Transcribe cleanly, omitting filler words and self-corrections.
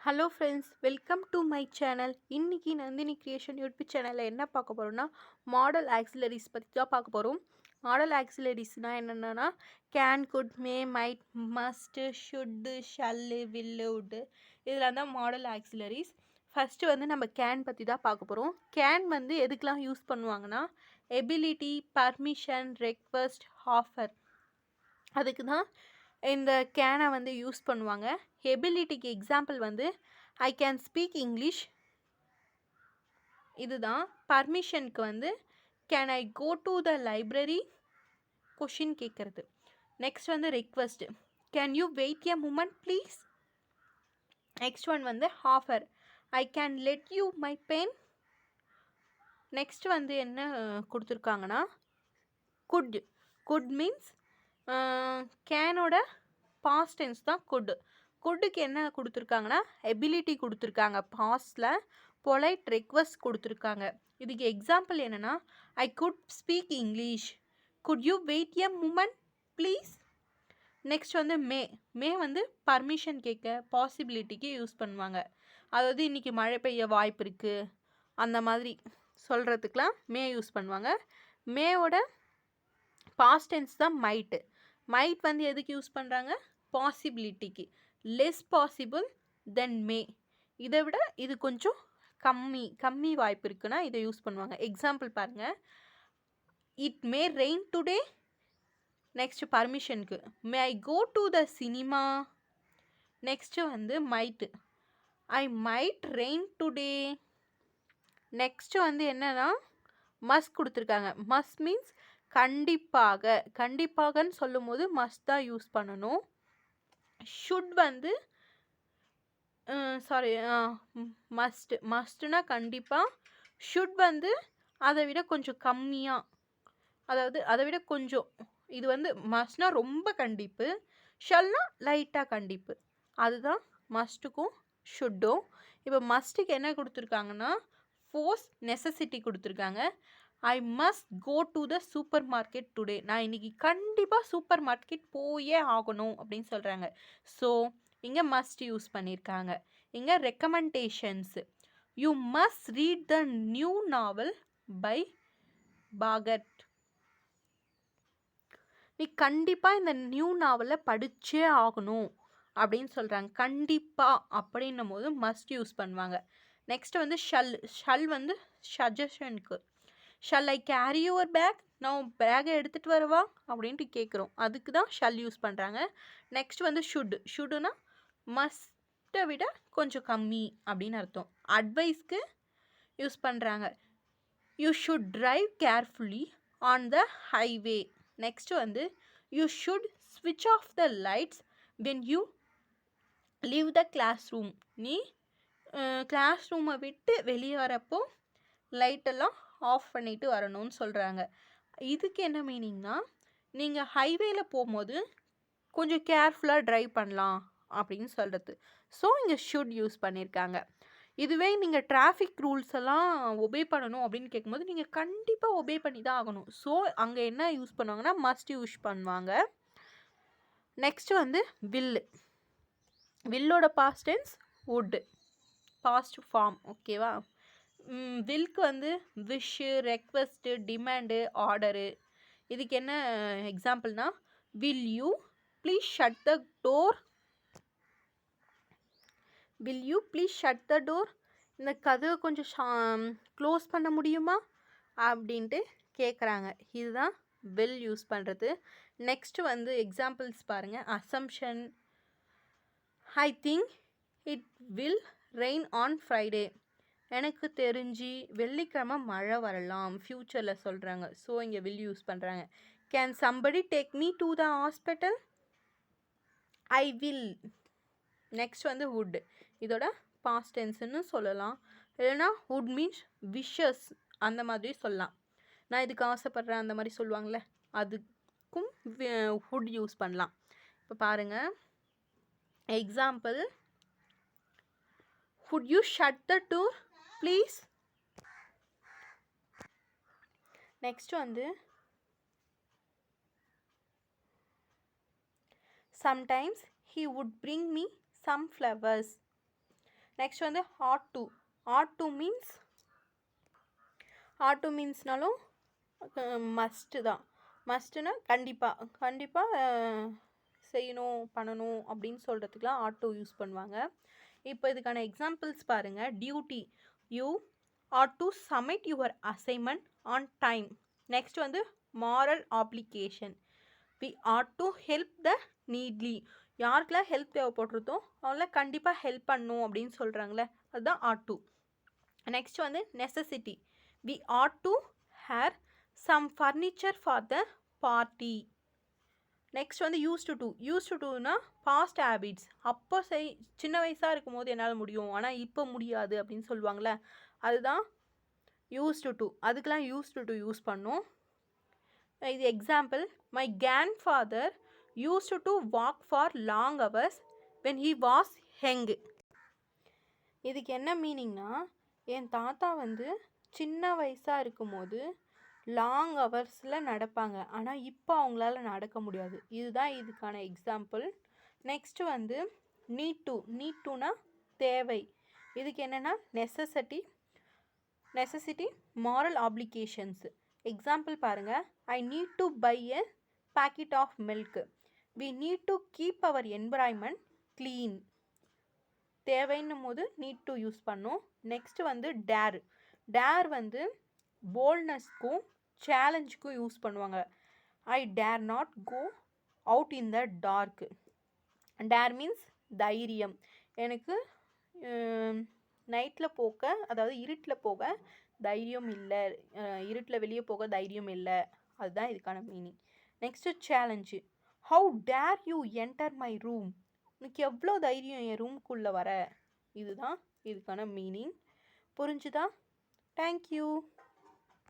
Hello friends, welcome to my channel. இன்னைக்கு Nandini creation YouTube சேனலில் என்ன பார்க்க போகிறோம்னா, மாடல் ஆக்சிலரிஸ் பற்றி தான் பார்க்க போகிறோம். மாடல் ஆக்சிலரிஸ்னால் என்னென்னா can, could, may, might, must, should, shall, will, would, இதெல்லாம் தான் மாடல் ஆக்சிலரிஸ். ஃபஸ்ட்டு வந்து நம்ம கேன் பற்றி தான் பார்க்க போகிறோம். கேன் வந்து எதுக்கெலாம் யூஸ் பண்ணுவாங்கன்னா, எபிலிட்டி, பர்மிஷன், ரெக்வஸ்ட், ஆஃபர், அதுக்கு தான் இந்த கேனை வந்து யூஸ் பண்ணுவாங்க. எபிலிட்டிக்கு எக்ஸாம்பிள் வந்து ஐ கேன் ஸ்பீக் இங்கிலீஷ், இதுதான். பர்மிஷனுக்கு வந்து can I go to the library, question கேட்குறது. நெக்ஸ்ட் வந்து request, can you wait a moment please. Next one வந்து offer, I can let you my pen. Next வந்து என்ன கொடுத்துருக்காங்கன்னா குட். குட் மீன்ஸ் கேனோட பாஸ்ட் டென்ஸ் தான் குட். குட்டுக்கு என்ன கொடுத்துருக்காங்கன்னா எபிலிட்டி கொடுத்துருக்காங்க பாஸ்டில், பொலைட், ரெக்வஸ்ட் கொடுத்துருக்காங்க. இதுக்கு எக்ஸாம்பிள் என்னென்னா I could speak English, could you wait a moment please. Next வந்து மே. மே வந்து பர்மிஷன் கேட்க, பாசிபிலிட்டிக்கு யூஸ் பண்ணுவாங்க. அதாவது இன்றைக்கி மழை பெய்ய வாய்ப்பு இருக்குது அந்த மாதிரி சொல்கிறதுக்கெலாம் மே யூஸ் பண்ணுவாங்க. மேவோட பாஸ்ட் டென்ஸ் தான் மைட்டு. மைட் வந்து எதுக்கு யூஸ் பண்ணுறாங்க? பாசிபிலிட்டிக்கு. லெஸ் பாசிபிள் தென் மே, இதை விட இது கொஞ்சம் கம்மி வாய்ப்பு இருக்குன்னா இதை யூஸ் பண்ணுவாங்க. எக்ஸாம்பிள் பாருங்கள், it may rain today. Next பர்மிஷனுக்கு may I go to the cinema. Next வந்து might, I might rain today. Next வந்து என்னன்னா மஸ்ட் கொடுத்துருக்காங்க. மஸ்ட் மீன்ஸ் கண்டிப்பாக, கண்டிப்பாகன்னு சொல்லும் போது மஸ்ட் தான் யூஸ் பண்ணணும். ஷுட் வந்து மஸ்ட்னா கண்டிப்பாக. ஷுட் வந்து அதை விட கொஞ்சம் கம்மியாக, அதாவது அதை விட கொஞ்சம், இது வந்து மஸ்ட்னா ரொம்ப கண்டிப்பு, ஷல்னா லைட்டாக கண்டிப்பு. அதுதான் மஸ்ட்டுக்கும் ஷுட்டும். இப்போ மஸ்ட்டுக்கு என்ன கொடுத்துருக்காங்கன்னா ஃபோர்ஸ், நெசசிட்டி கொடுத்துருக்காங்க. I must go to the supermarket today. நான் இன்றைக்கி கண்டிப்பாக சூப்பர் மார்க்கெட் போயே ஆகணும் அப்படின்னு சொல்கிறாங்க. ஸோ இங்கே மஸ்ட் யூஸ் பண்ணியிருக்காங்க. இங்கே recommendations, you must read the new novel by Bhagat. நீ கண்டிப்பாக இந்த நியூ நாவலை படித்தே ஆகணும் அப்படின்னு சொல்கிறாங்க. கண்டிப்பாக அப்படின்னும் போது மஸ்ட் யூஸ் பண்ணுவாங்க. நெக்ஸ்ட் வந்து ஷல் வந்து சஜஷனுக்கு. Shall I carry your bag, நான் பேக்கை எடுத்துகிட்டு வரவா அப்படின்ட்டு கேட்குறோம், அதுக்கு தான் ஷல் யூஸ் பண்ணுறாங்க. நெக்ஸ்ட் வந்து ஷுட்டுனா மஸ்ட்டை விட கொஞ்சம் கம்மி அப்படின்னு அர்த்தம். அட்வைஸ்க்கு யூஸ் பண்ணுறாங்க. You should drive carefully on the highway. Next வந்து யூ ஷுட் ஸ்விட்ச் off the lights when you leave the classroom. நீ கிளாஸ் ரூமை விட்டு வெளியே வரப்போ லைட்டெல்லாம் ஆஃப் பண்ணிவிட்டு வரணும்னு சொல்கிறாங்க. இதுக்கு என்ன மீனிங்னா, நீங்கள் ஹைவேல போகும்போது கொஞ்சம் கேர்ஃபுல்லாக ட்ரைவ் பண்ணலாம் அப்படின்னு சொல்கிறது. ஸோ இங்கே ஷுட் யூஸ் பண்ணியிருக்காங்க. இதுவே நீங்கள் டிராஃபிக் ரூல்ஸ் எல்லாம் ஒபே பண்ணணும் அப்படின்னு கேட்கும்போது நீங்கள் கண்டிப்பாக ஒபே பண்ணி தான் ஆகணும். ஸோ அங்கே என்ன யூஸ் பண்ணுவாங்கன்னா மஸ்ட் யூஸ் பண்ணுவாங்க. நெக்ஸ்ட்டு வந்து வில்லு. வில்லோட past tense would, past form. ஓகேவா? வில்க்கு வந்து விஷு, ரெக்வஸ்ட்டு, டிமாண்டு, ஆர்டரு. இதுக்கு என்ன எக்ஸாம்பிள்னா will you please shut the door, will you please shut the door, இந்த கதவை கொஞ்சம் க்ளோஸ் பண்ண முடியுமா அப்படின்ட்டு கேட்குறாங்க. இதுதான் வில் யூஸ் பண்ணுறது. நெக்ஸ்ட்டு வந்து எக்ஸாம்பிள்ஸ் பாருங்கள். Assumption, I think it will rain on Friday, எனக்கு தெரிஞ்சு வெள்ளிக்கிழமை மழை வரலாம், ஃப்யூச்சரில் சொல்கிறாங்க. ஸோ இங்கே வில் யூஸ் பண்ணுறாங்க. Can somebody take me to the hospital, I will. Next வந்து வுட், இதோட பாஸ்ட் டென்ஸ்னு சொல்லலாம். இல்லைனா வுட் மீன்ஸ் விஷஸ் அந்த மாதிரி சொல்லலாம். நான் இதுக்கு ஆசைப்படுறேன் அந்த மாதிரி சொல்லுவாங்கள்ல, அதுக்கும் வுட் யூஸ் பண்ணலாம். இப்போ பாருங்கள் example, would you shut the door please. Next வந்து sometimes he would bring me some flowers. Next வந்து ought to மீன்ஸ்னாலும் மஸ்ட்டு தான். மஸ்ட்டுனா கண்டிப்பாக செய்யணும் பண்ணணும் அப்படின்னு சொல்கிறதுக்குலாம் ought to யூஸ் பண்ணுவாங்க. இப்போ இதுக்கான எக்ஸாம்பிள்ஸ் பாருங்கள். Duty, you ought to submit your assignment on time. Next வந்து moral obligation, we ought to help the needy. யாருக்கெல்லாம் ஹெல்ப் தேவைப்படுறதோ அவங்கள கண்டிப்பாக ஹெல்ப் பண்ணணும் அப்படின்னு சொல்கிறாங்களே அதுதான் ought to. நெக்ஸ்ட் வந்து necessity, we ought to have some furniture for the party. Next வந்து யூஸ்டு டுனா பாஸ்ட் ஹேபிட்ஸ். அப்போ சின்ன வயசாக இருக்கும் போது என்னால் முடியும் ஆனால் இப்போ முடியாது அப்படின்னு சொல்லுவாங்களே அதுதான் யூஸ்டு டு. அதுக்கெலாம் யூஸ்டு டு யூஸ் பண்ணோம். இது example, my grandfather used to walk for long hours when he was young. இதுக்கு என்ன மீனிங்னா, என் தாத்தா வந்து சின்ன வயசாக இருக்கும்போது லாங் ஹவர்ஸில் நடப்பாங்க ஆனால் இப்போ அவங்களால நடக்க முடியாது. இதுதான் இதுக்கான எக்ஸாம்பிள். நெக்ஸ்ட்டு வந்து நீட் டுனா தேவை. இதுக்கு என்னென்னா நெசசிட்டி மாரல் ஆப்ளிகேஷன்ஸ். எக்ஸாம்பிள் பாருங்கள், I need to buy a packet of milk, we need to keep our environment clean. தேவைன்னும் போது நீட் டு யூஸ் பண்ணோம். நெக்ஸ்ட்டு வந்து டேர் வந்து போல்ட்னஸ்க்கும் சேலஞ்சுக்கும் யூஸ் பண்ணுவாங்க. I dare not go out in the dark. Dare means தைரியம். எனக்கு நைட்டில் அதாவது இருட்டில் போக தைரியம் இல்லை, இருட்டில் வெளியே போக தைரியம் இல்லை. அதுதான் இதுக்கான meaning. Next challenge, how dare you enter my room, உனக்கு எவ்வளோ தைரியம் என் ரூம்குள்ளே வர. இதுதான் இதுக்கான மீனிங். புரிஞ்சுதா? தேங்க்யூ.